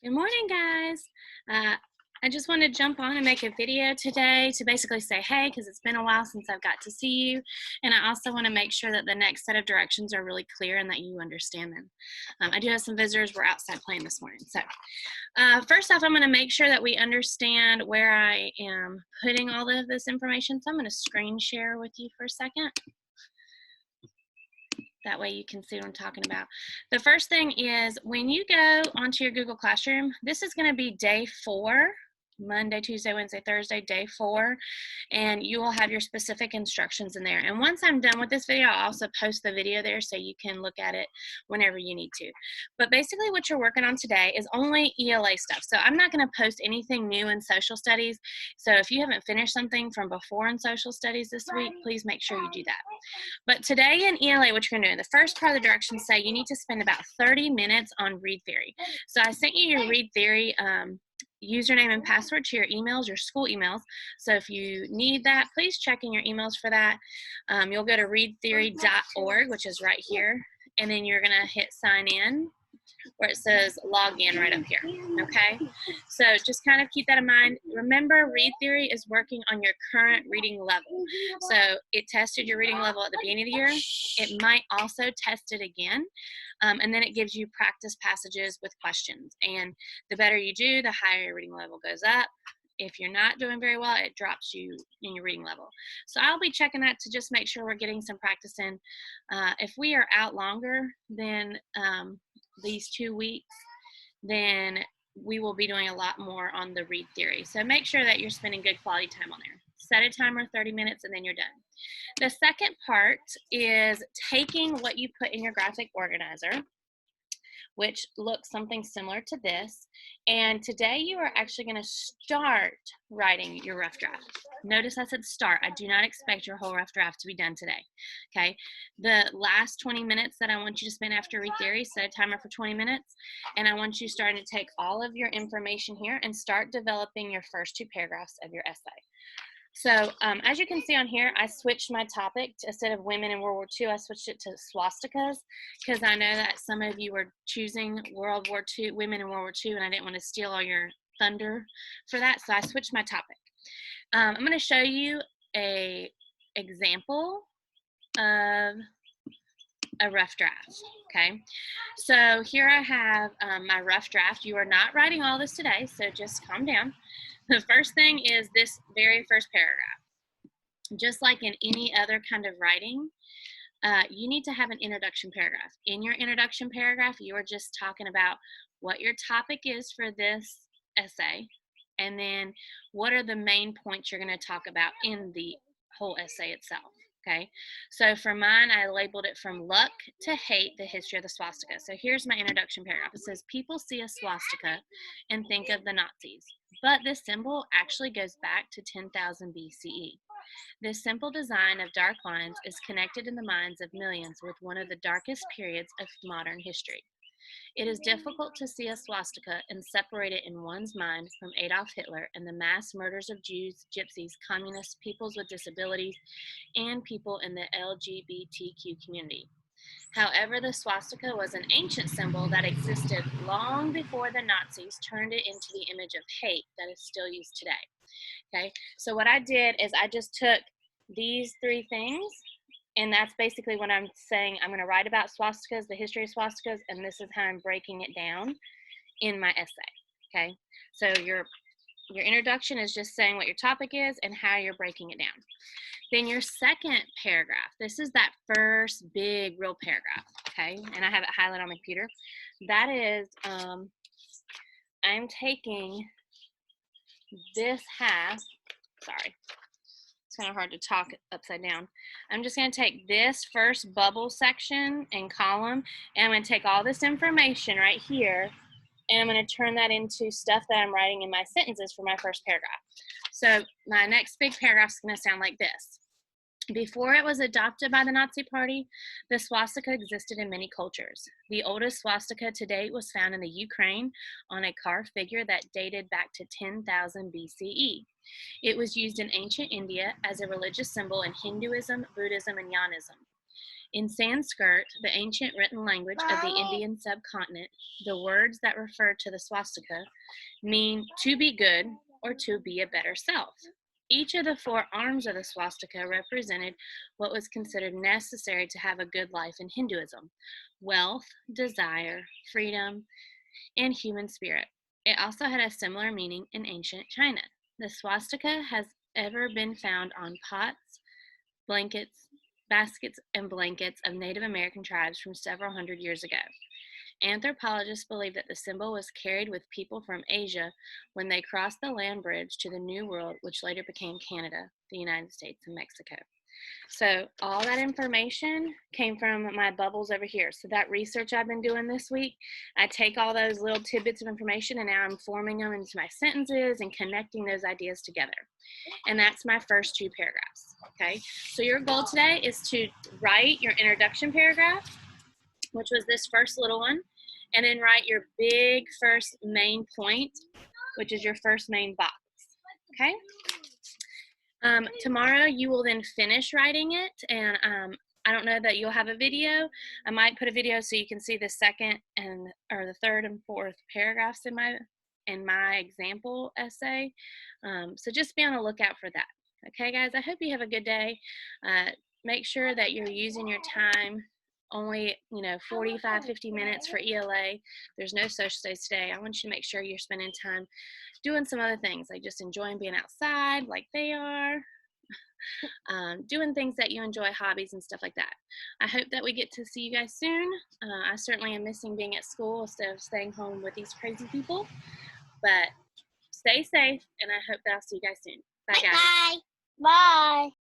Good morning, guys. I just want to jump on and make a video today to basically say hey, because it's been a while since I've got to see you. And I also want to make sure that the next set of directions are really clear and that you understand them. I do have some visitors. We're outside playing this morning. So first off, I'm going to make sure that we understand where I am putting all of this information. So I'm going to screen share with you for a second. That way you can see what I'm talking about. The first thing is when you go onto your Google Classroom, this is going to be day 4, Monday, Tuesday, Wednesday, Thursday, day 4, and you will have your specific instructions in there. And once I'm done with this video, I'll also post the video there so you can look at it whenever you need to. But basically what you're working on today is only ELA stuff. So I'm not going to post anything new in social studies. So if you haven't finished something from before in social studies this week, please make sure you do that. But today in ELA, what you're going to do, in the first part of the directions say you need to spend about 30 minutes on ReadTheory. So I sent you your ReadTheory username and password to your emails, your school emails. So if you need that, please check in your emails for that. You'll go to readtheory.org, which is right here, and then you're going to hit sign in where it says log in right up here, okay? So just kind of keep that in mind. Remember, ReadTheory is working on your current reading level. So it tested your reading level at the beginning of the year. It might also test it again, and then it gives you practice passages with questions. And the better you do, the higher your reading level goes up. If you're not doing very well, it drops you in your reading level. So I'll be checking that to just make sure we're getting some practice in. If we are out longer than these 2 weeks, then we will be doing a lot more on the ReadTheory. So make sure that you're spending good quality time on there. Set a timer, 30 minutes, and then you're done. The second part is taking what you put in your graphic organizer, which looks something similar to this. And today you are actually going to start writing your rough draft. Notice I said start. I do not expect your whole rough draft to be done today. Okay. The last 20 minutes that I want you to spend after ReadTheory, set a timer for 20 minutes. And I want you starting to take all of your information here and start developing your first 2 paragraphs of your essay. So as you can see on here, I switched my topic to, instead of women in World War II, I switched it to swastikas because I know that some of you were choosing World War II, women in World War II, and I didn't want to steal all your thunder for that, so I switched my topic. I'm going to show you a example of a rough draft, okay? So here I have my rough draft. You are not writing all this today, so just calm down. The first thing is this very first paragraph. Just like in any other kind of writing, you need to have an introduction paragraph. In your introduction paragraph, you are just talking about what your topic is for this essay, and then what are the main points you're going to talk about in the whole essay itself. Okay, so for mine, I labeled it From Luck to Hate, the History of the Swastika. So here's my introduction paragraph. It says, people see a swastika and think of the Nazis, but this symbol actually goes back to 10,000 BCE. This simple design of dark lines is connected in the minds of millions with one of the darkest periods of modern history. It is difficult to see a swastika and separate it in one's mind from Adolf Hitler and the mass murders of Jews, gypsies, communists, peoples with disabilities, and people in the LGBTQ community. However, the swastika was an ancient symbol that existed long before the Nazis turned it into the image of hate that is still used today. Okay, so what I did is I just took these 3 things, and that's basically what I'm saying. I'm going to write about swastikas, the history of swastikas, and this is how I'm breaking it down in my essay. Okay, so your introduction is just saying what your topic is and how you're breaking it down. Then your second paragraph, this is that first big real paragraph, okay, and I have it highlighted on my computer. That is, I'm taking this half, sorry, it's kind of hard to talk upside down. I'm just going to take this first bubble section and column, and I'm going to take all this information right here, and I'm going to turn that into stuff that I'm writing in my sentences for my first paragraph. So my next big paragraph is going to sound like this. Before it was adopted by the Nazi Party, the swastika existed in many cultures. The oldest swastika to date was found in the Ukraine on a carved figure that dated back to 10,000 BCE. It was used in ancient India as a religious symbol in Hinduism, Buddhism, and Jainism. In Sanskrit, the ancient written language of the Indian subcontinent, the words that refer to the swastika mean to be good or to be a better self. Each of the four arms of the swastika represented what was considered necessary to have a good life in Hinduism: wealth, desire, freedom, and human spirit. It also had a similar meaning in ancient China. The swastika has ever been found on pots, blankets, baskets, and blankets of Native American tribes from several hundred years ago. Anthropologists believe that the symbol was carried with people from Asia when they crossed the land bridge to the New World, which later became Canada, the United States, and Mexico. So all that information came from my bubbles over here. So that research I've been doing this week, I take all those little tidbits of information and now I'm forming them into my sentences and connecting those ideas together. And that's my first two paragraphs, okay? So your goal today is to write your introduction paragraph, which was this first little one, and then write your big first main point, which is your first main box, okay? Tomorrow you will then finish writing it, and I don't know that you'll have a video. I might put a video so you can see the second and or the third and fourth paragraphs in my example essay. So just be on the lookout for that. Okay, guys, I hope you have a good day. Make sure that you're using your time only 45 50 minutes for ELA. There's no social studies today. I want you to make sure you're spending time doing some other things, like just enjoying being outside like they are, doing things that you enjoy, hobbies and stuff like that. I hope that we get to see you guys soon. I certainly am missing being at school instead of staying home with these crazy people, but stay safe, and I hope that I'll see you guys soon. Bye, guys. Bye. Bye.